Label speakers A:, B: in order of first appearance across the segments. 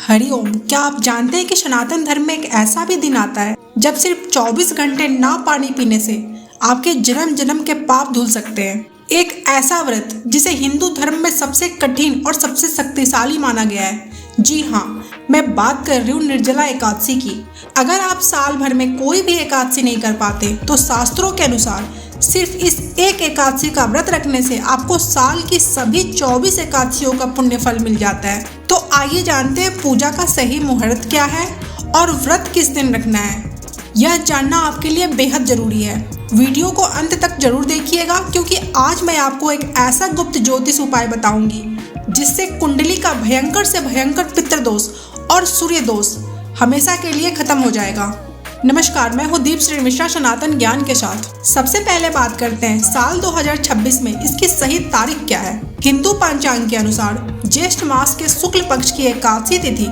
A: हरिओम। क्या आप जानते हैं कि सनातन धर्म में एक ऐसा भी दिन आता है जब सिर्फ 24 घंटे ना पानी पीने से आपके जन्म जन्म के पाप धुल सकते हैं। एक ऐसा व्रत जिसे हिंदू धर्म में सबसे कठिन और सबसे शक्तिशाली माना गया है। जी हाँ, मैं बात कर रही हूँ निर्जला एकादशी की। अगर आप साल भर में कोई भी एकादशी नहीं कर पाते तो शास्त्रों के अनुसार सिर्फ इस एक एकादशी का व्रत रखने से आपको साल की सभी 24 एकादशियों का पुण्य फल मिल जाता है। तो आइए जानते हैं पूजा का सही मुहूर्त क्या है और व्रत किस दिन रखना है। यह जानना आपके लिए बेहद जरूरी है। वीडियो को अंत तक जरूर देखिएगा क्योंकि आज मैं आपको एक ऐसा गुप्त ज्योतिष उपाय बताऊंगी जिससे कुंडली का भयंकर से भयंकर पितृदोष और सूर्य दोष हमेशा के लिए खत्म हो जाएगा। नमस्कार, मैं हूँ दीप श्री मिश्रा सनातन ज्ञान के साथ। सबसे पहले बात करते हैं साल 2026 में इसकी सही तारीख क्या है। हिंदू पंचांग के अनुसार ज्येष्ठ मास के शुक्ल पक्ष की एकादशी तिथि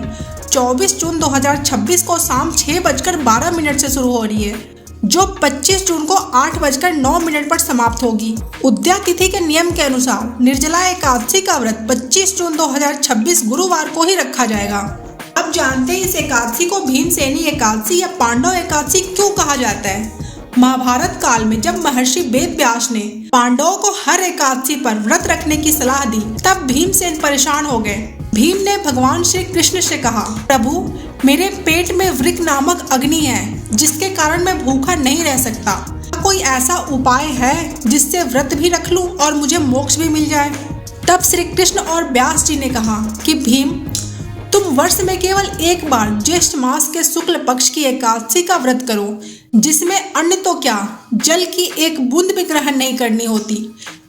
A: 24 जून 2026 को शाम 6:12 से शुरू हो रही है, जो 25 जून को 8:09 पर समाप्त होगी। उद्या तिथि के नियम के अनुसार निर्जला एकादशी का व्रत 25 जून 2026 गुरुवार को ही रखा जाएगा। अब जानते हैं इस एकादशी को भीमसेनी एकादशी या पांडव एकादशी क्यों कहा जाता है। महाभारत काल में जब महर्षि वेद व्यास ने पांडवों को हर एकादशी पर व्रत रखने की सलाह दी, तब भीमसेन परेशान हो गए। भीम ने भगवान श्री कृष्ण से कहा, प्रभु, मेरे पेट में वृक नामक अग्नि है जिसके कारण मैं भूखा नहीं रह सकता। कोई ऐसा उपाय है जिससे व्रत भी रख लूं और मुझे मोक्ष भी मिल जाए। तब श्री कृष्ण और व्यास जी ने कहा कि भीम, तुम वर्ष में केवल एक बार ज्येष्ठ मास के शुक्ल पक्ष की एकादशी का व्रत करो, जिसमें अन्न तो क्या, जल की एक बूंद भी ग्रहण नहीं करनी होती।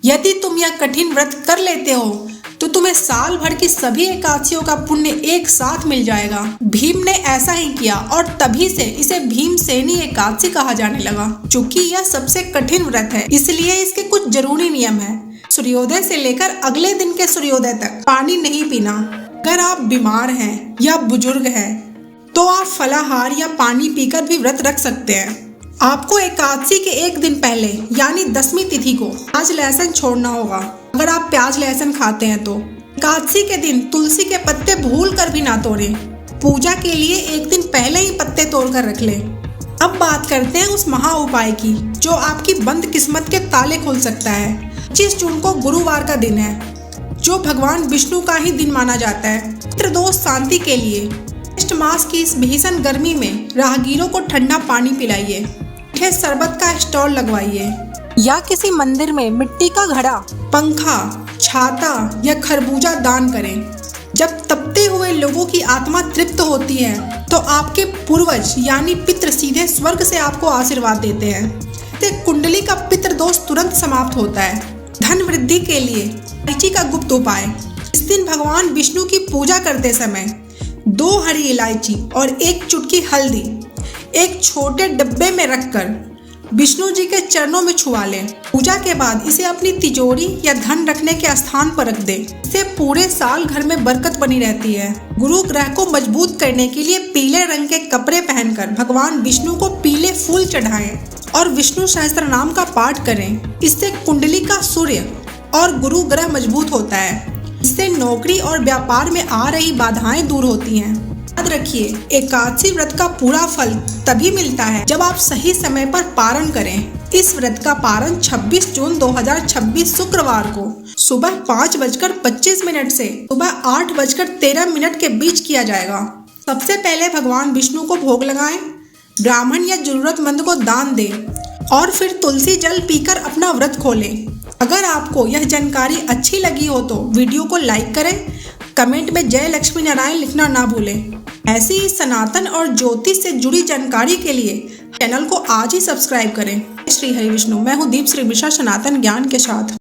A: यदि तुम यह कठिन व्रत कर लेते हो तो तुम्हें साल भर की सभी एकादशियों का पुण्य एक साथ मिल जाएगा। भीम ने ऐसा ही किया और तभी से इसे भीमसेनी एकादशी कहा जाने लगा। चूंकि यह सबसे कठिन व्रत है, इसलिए इसके कुछ जरूरी नियम है। सूर्योदय से लेकर अगले दिन के सूर्योदय तक पानी नहीं पीना। अगर आप बीमार हैं या बुजुर्ग हैं तो आप फलाहार या पानी पीकर भी व्रत रख सकते हैं। आपको एकादशी के एक दिन पहले यानी 10वीं तिथि को प्याज लहसुन छोड़ना होगा। अगर आप प्याज लहसुन खाते हैं तो एकादशी के दिन तुलसी के पत्ते भूल कर भी ना तोड़ें। पूजा के लिए एक दिन पहले ही पत्ते तोड़कर रख लें। अब बात करते हैं उस महा उपाय की जो आपकी बंद किस्मत के ताले खोल सकता है। 25 जून को गुरुवार का दिन है, जो भगवान विष्णु का ही दिन माना जाता है। पितृदोष शांति के लिए ज्येष्ठ मास की इस भीषण गर्मी में राहगीरों को ठंडा पानी पिलाइए, मीठे शरबत का स्टॉल लगवाइए या किसी मंदिर में मिट्टी का घड़ा, पंखा, छाता या खरबूजा दान करें। जब तपते हुए लोगों की आत्मा तृप्त होती है तो आपके पूर्वज यानी पितृ सीधे स्वर्ग से आपको आशीर्वाद देते हैं। इससे कुंडली का पितृदोष तुरंत समाप्त होता है। धन वृद्धि के लिए इलायची का गुप्त उपाय। इस दिन भगवान विष्णु की पूजा करते समय 2 हरी इलायची और 1 चुटकी हल्दी एक छोटे डब्बे में रखकर विष्णु जी के चरणों में छुआ लें। पूजा के बाद इसे अपनी तिजोरी या धन रखने के स्थान पर रख दें। इससे पूरे साल घर में बरकत बनी रहती है। गुरु ग्रह को मजबूत करने के लिए पीले रंग के कपड़े पहनकर भगवान विष्णु को पीले फूल चढ़ाएं और विष्णु सहस्त्र नाम का पाठ करें। इससे कुंडली का सूर्य और गुरु ग्रह मजबूत होता है। इससे नौकरी और व्यापार में आ रही बाधाएं दूर होती हैं। याद रखिए, एकादशी व्रत का पूरा फल तभी मिलता है जब आप सही समय पर पारण करें। इस व्रत का पारण 26 जून 2026 शुक्रवार को सुबह 5:25 से सुबह 8:13 के बीच किया जाएगा। सबसे पहले भगवान विष्णु को भोग लगाएं, ब्राह्मण या जरूरतमंद को दान दें और फिर तुलसी जल पीकर अपना व्रत खोलें। अगर आपको यह जानकारी अच्छी लगी हो तो वीडियो को लाइक करें, कमेंट में जय लक्ष्मी नारायण लिखना ना भूलें। ऐसी ही सनातन और ज्योतिष से जुड़ी जानकारी के लिए चैनल को आज ही सब्सक्राइब करें। श्री हरि विष्णु। मैं हूँ दीप श्री मिश्रा सनातन ज्ञान के साथ।